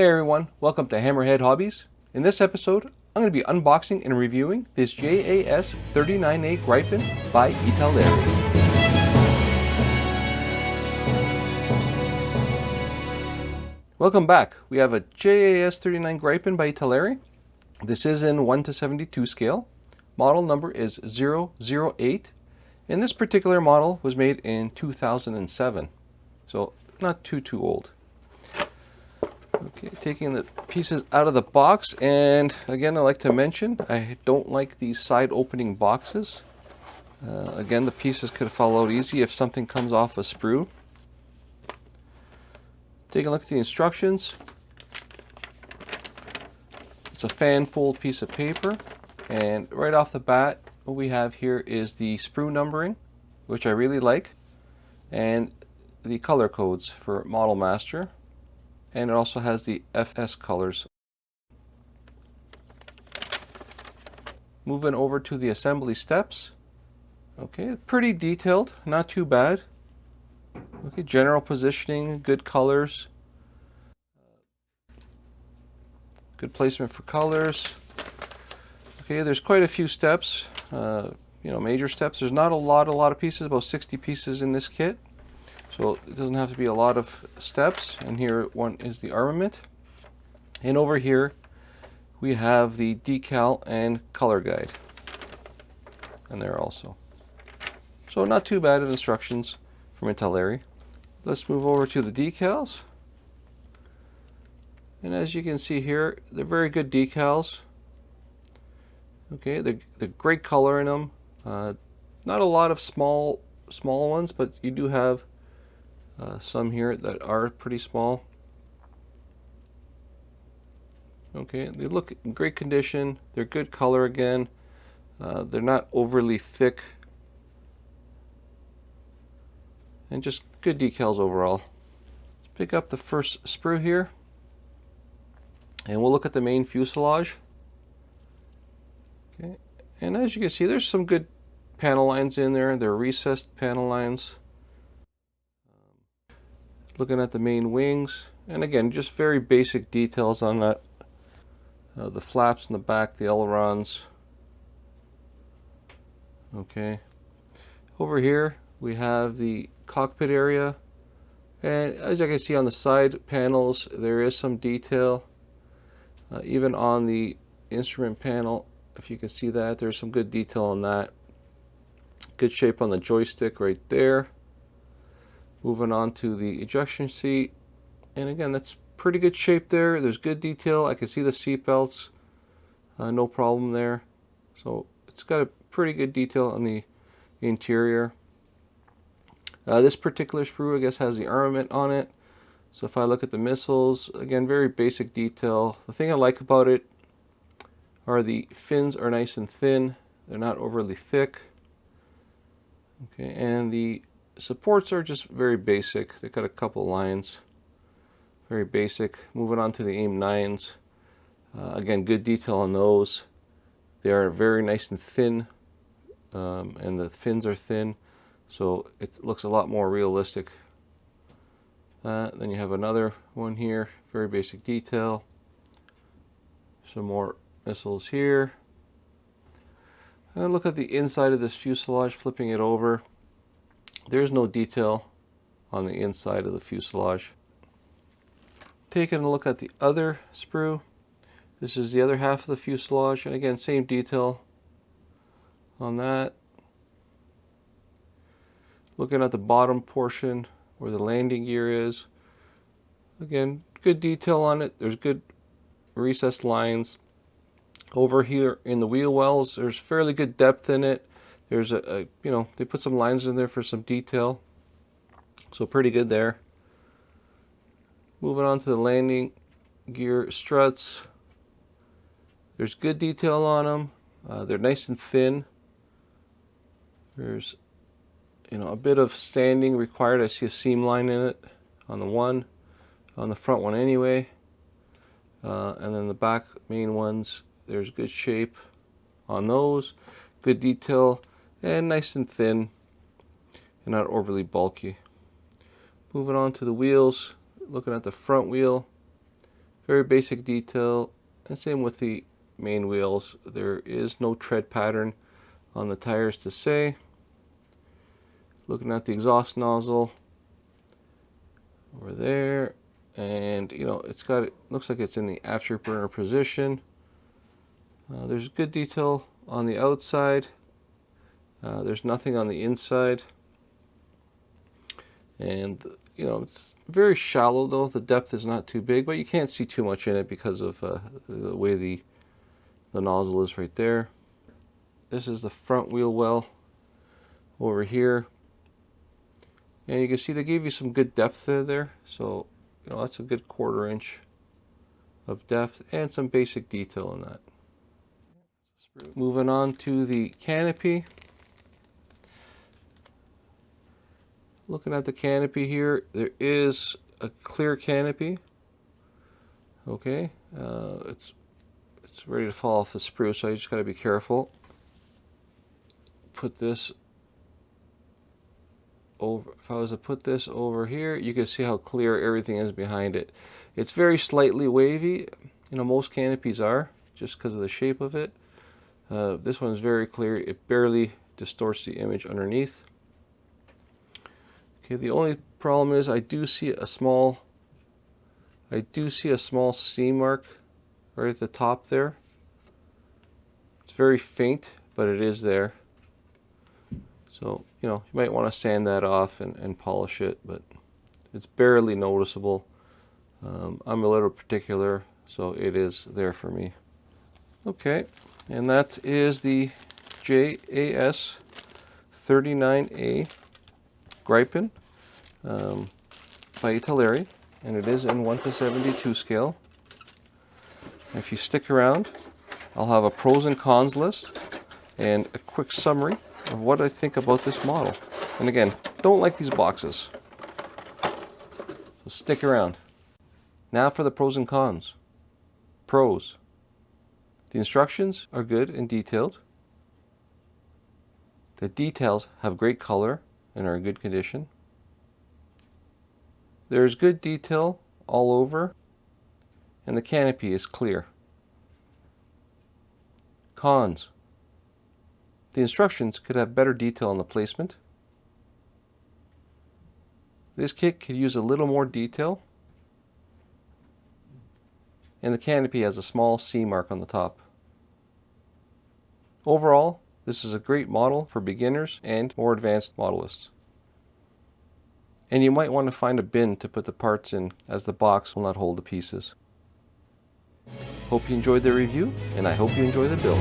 Hey everyone, welcome to Hammerhead Hobbies. In this episode, I'm going to be unboxing and reviewing this JAS 39A Gripen by Italeri. Welcome back. We have a JAS 39 Gripen by Italeri. This is in 1:72 scale. Model number is 008. And this particular model was made in 2007. So not too old. Okay, taking the pieces out of the box, and again I like to mention I don't like these side opening boxes. Again, the pieces could fall out easy if something comes off a sprue. Take a look at the instructions. It's a fan fold piece of paper, and right off the bat what we have here is the sprue numbering, which I really like, and the color codes for Model Master. And it also has the FS colors. Moving over to the assembly steps. Okay, pretty detailed, not too bad. Okay, general positioning, good colors. Good placement for colors. Okay, there's quite a few steps, major steps. There's not a lot of pieces, about 60 pieces in this kit. So it doesn't have to be a lot of steps. And here one is the armament. And over here we have the decal and color guide. And there also. So not too bad of instructions from Italeri. Let's move over to the decals. And as you can see here, they're very good decals. Okay, they're great color in them. Not a lot of small ones, but you do have some here that are pretty small. Okay, they look in great condition. They're good color again. They're not overly thick. And just good decals overall. Let's pick up the first sprue here. And we'll look at the main fuselage. Okay, and as you can see, there's some good panel lines in there. They're recessed panel lines. Looking at the main wings, and again, just very basic details on that. The flaps in the back, the ailerons. Okay. Over here, we have the cockpit area. And as I can see on the side panels, there is some detail. Even on the instrument panel, if you can see that, there's some good detail on that. Good shape on the joystick right there. Moving on to the ejection seat, and again, that's pretty good shape there. There's good detail. I can see the seat belts, no problem there. So it's got a pretty good detail on the interior. This particular sprue, I guess, has the armament on it. So if I look at the missiles, again, very basic detail. The thing I like about it are the fins are nice and thin. They're not overly thick. Okay, and the supports are just very basic. They've got a couple lines, very basic. Moving on to the AIM-9s. Again, good detail on those. They are very nice and thin, and the fins are thin, so it looks a lot more realistic. Then you have another one here, very basic detail. Some more missiles here. And look at the inside of this fuselage, flipping it over. There's no detail on the inside of the fuselage. Taking a look at the other sprue. This is the other half of the fuselage, and again, same detail on that. Looking at the bottom portion where the landing gear is. Again, good detail on it. There's good recessed lines. Over here in the wheel wells, there's fairly good depth in it. There's they put some lines in there for some detail. So pretty good there. Moving on to the landing gear struts. There's good detail on them. They're nice and thin. There's, a bit of sanding required. I see a seam line in it on the front one anyway. And then the back main ones, there's good shape on those. Good detail. And nice and thin and not overly bulky. Moving on to the wheels, looking at the front wheel, Very basic detail, and same with the main wheels. There is no tread pattern on the tires to say. Looking at the exhaust nozzle over there, and you know, it looks like it's in the afterburner position. There's good detail on the outside. There's nothing on the inside, and you know, it's very shallow though. The depth is not too big, but you can't see too much in it because of the way the nozzle is right there. This is the front wheel well over here, and you can see they gave you some good depth there. So you know, that's a good 1/4 inch of depth and some basic detail in that. Moving on to the canopy. Looking at the canopy here, there is a clear canopy. Okay, it's ready to fall off the sprue, so you just got to be careful. Put this over. If I was to put this over here, you can see how clear everything is behind it. It's very slightly wavy. You know, most canopies are, just because of the shape of it. This one is very clear. It barely distorts the image underneath. Okay, the only problem is I do see a small seam mark right at the top there. It's very faint, but it is there. So, you know, you might want to sand that off and polish it, but it's barely noticeable. I'm a little particular, so it is there for me. Okay, and that is the JAS 39A Gripen by Italeri, and it is in 1:72 scale. If you stick around, I'll have a pros and cons list and a quick summary of what I think about this model. And again, don't like these boxes, so stick around. Now for the pros and cons. Pros. The instructions are good and detailed. The details have great color and are in good condition. There's good detail all over, and the canopy is clear. Cons. The instructions could have better detail on the placement. This kit could use a little more detail, and the canopy has a small C mark on the top. Overall, this is a great model for beginners and more advanced modelists. And you might want to find a bin to put the parts in, as the box will not hold the pieces. Hope you enjoyed the review, and I hope you enjoy the build.